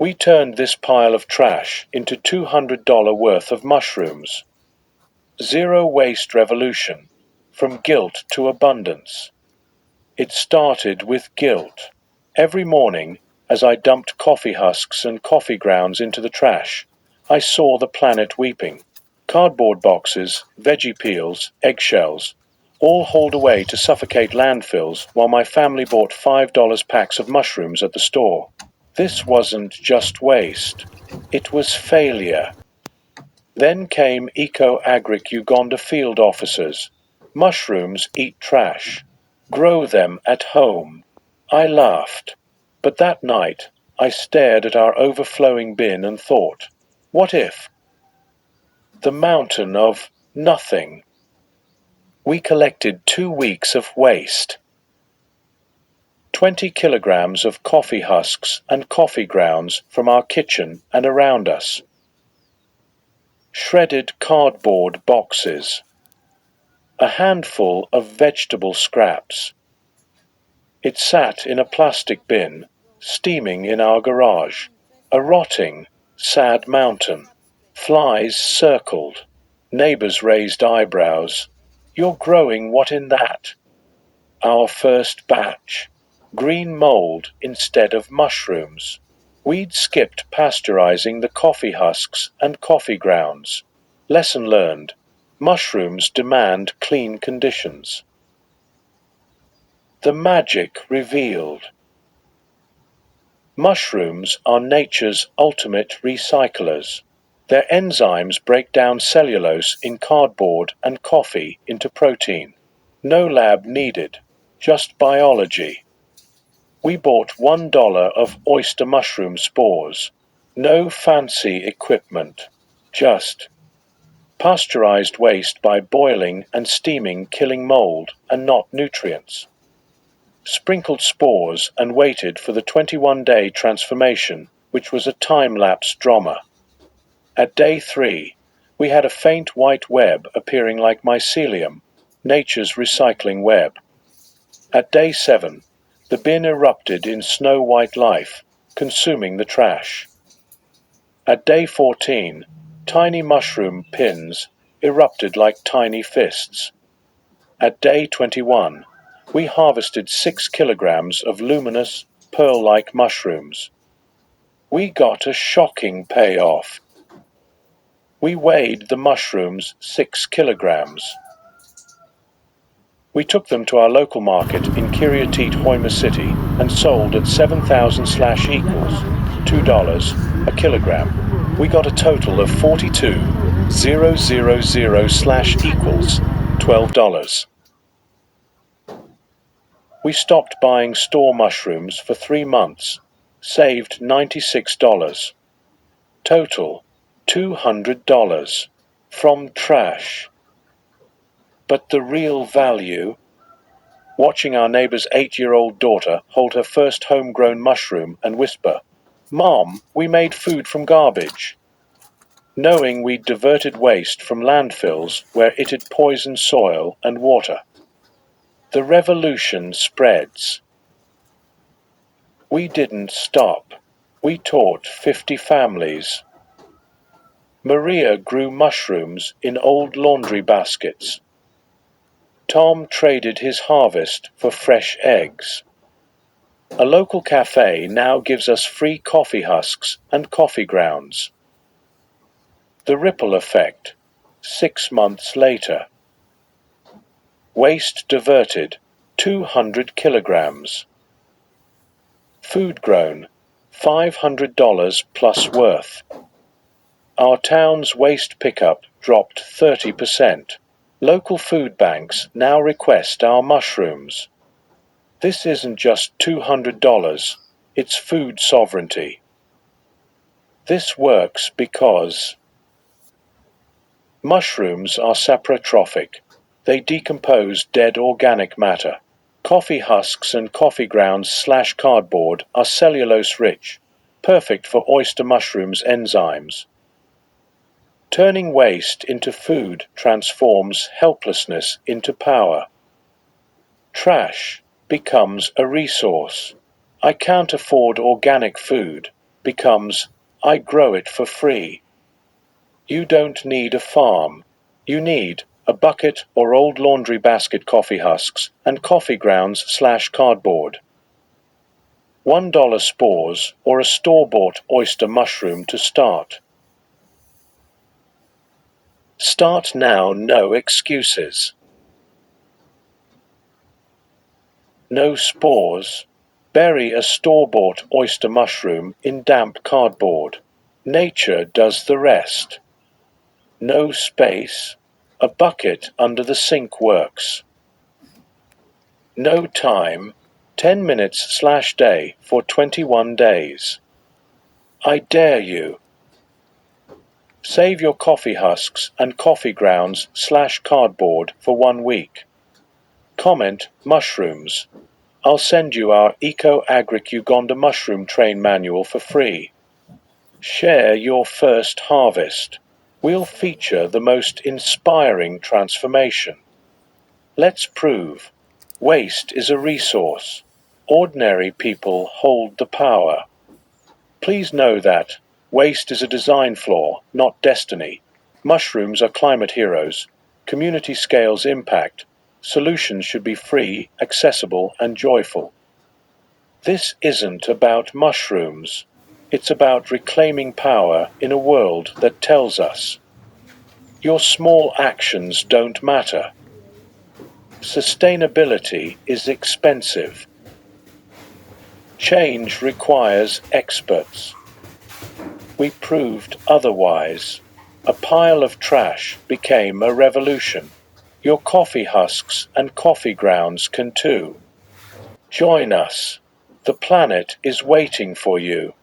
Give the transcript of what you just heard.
We turned this pile of trash into $200 worth of mushrooms. Zero waste revolution, from guilt to abundance. It started with guilt. Every morning, as I dumped coffee husks and coffee grounds into the trash, I saw the planet weeping. Cardboard boxes, veggie peels, eggshells, all hauled away to suffocate landfills while my family bought $5 packs of mushrooms at the store. This wasn't just waste. It was failure. Then came Eco Agric Uganda field officers. Mushrooms eat trash. Grow them at home. I laughed. But that night, I stared at our overflowing bin and thought, what if? The mountain of nothing. We collected 2 weeks of waste. 20 kilograms of coffee husks and coffee grounds from our kitchen and around us. Shredded cardboard boxes. A handful of vegetable scraps. It sat in a plastic bin, steaming in our garage. A rotting, sad mountain. Flies circled. Neighbors raised eyebrows. You're growing what in that? Our first batch. Green mold instead of mushrooms. We'd skipped pasteurizing the coffee husks and coffee grounds. Lesson learned. Mushrooms demand clean conditions. The magic revealed. Mushrooms are nature's ultimate recyclers. Their enzymes break down cellulose in cardboard and coffee into protein. No lab needed, just biology. We bought $1 of oyster mushroom spores. No fancy equipment, just pasteurized waste by boiling and steaming, killing mold and not nutrients. Sprinkled spores and waited for the 21-day transformation, which was a time-lapse drama. At day 3, we had a faint white web appearing like mycelium, nature's recycling web. At day 7, the bin erupted in snow-white life, consuming the trash. At day 14, tiny mushroom pins erupted like tiny fists. At day 21, we harvested 6 kilograms of luminous, pearl-like mushrooms. We got a shocking payoff. We weighed the mushrooms 6 kilograms. We took them to our local market in Kiriatit, Hoima City, and sold at 7,000/equals, $2 a kilogram. We got a total of 42,000/equals, $12. We stopped buying store mushrooms for 3 months, saved $96. Total, $200. From trash. But the real value? Watching our neighbor's 8-year-old daughter hold her first homegrown mushroom and whisper, "Mom, we made food from garbage." Knowing we'd diverted waste from landfills where it had poisoned soil and water. The revolution spreads. We didn't stop. We taught 50 families. Maria grew mushrooms in old laundry baskets. Tom traded his harvest for fresh eggs. A local cafe now gives us free coffee husks and coffee grounds. The ripple effect, 6 months later. Waste diverted, 200 kilograms. Food grown, $500 plus worth. Our town's waste pickup dropped 30%. Local food banks now request our mushrooms. This isn't just $200, it's food sovereignty. This works because mushrooms are saprotrophic. They decompose dead organic matter. Coffee husks and coffee grounds/cardboard are cellulose-rich, perfect for oyster mushrooms' enzymes. Turning waste into food transforms helplessness into power. Trash becomes a resource. I can't afford organic food becomes, I grow it for free. You don't need a farm. You need a bucket or old laundry basket coffee husks and coffee grounds/cardboard. $1 spores or a store-bought oyster mushroom to start. Start now, no excuses. No spores. Bury a store-bought oyster mushroom in damp cardboard. Nature does the rest. No space. A bucket under the sink works. No time. 10 minutes/day for 21 days. I dare you. Save your coffee husks and coffee grounds/cardboard for 1 week. Comment mushrooms. I'll send you our Eco Agric Uganda mushroom train manual for free. Share your first harvest. We'll feature the most inspiring transformation. Let's prove waste is a resource. Ordinary people hold the power. Please know that waste is a design flaw, not destiny. Mushrooms are climate heroes. Community scales impact. Solutions should be free, accessible, and joyful. This isn't about mushrooms. It's about reclaiming power in a world that tells us your small actions don't matter. Sustainability is expensive. Change requires experts. We proved otherwise. A pile of trash became a revolution. Your coffee husks and coffee grounds can too. Join us. The planet is waiting for you.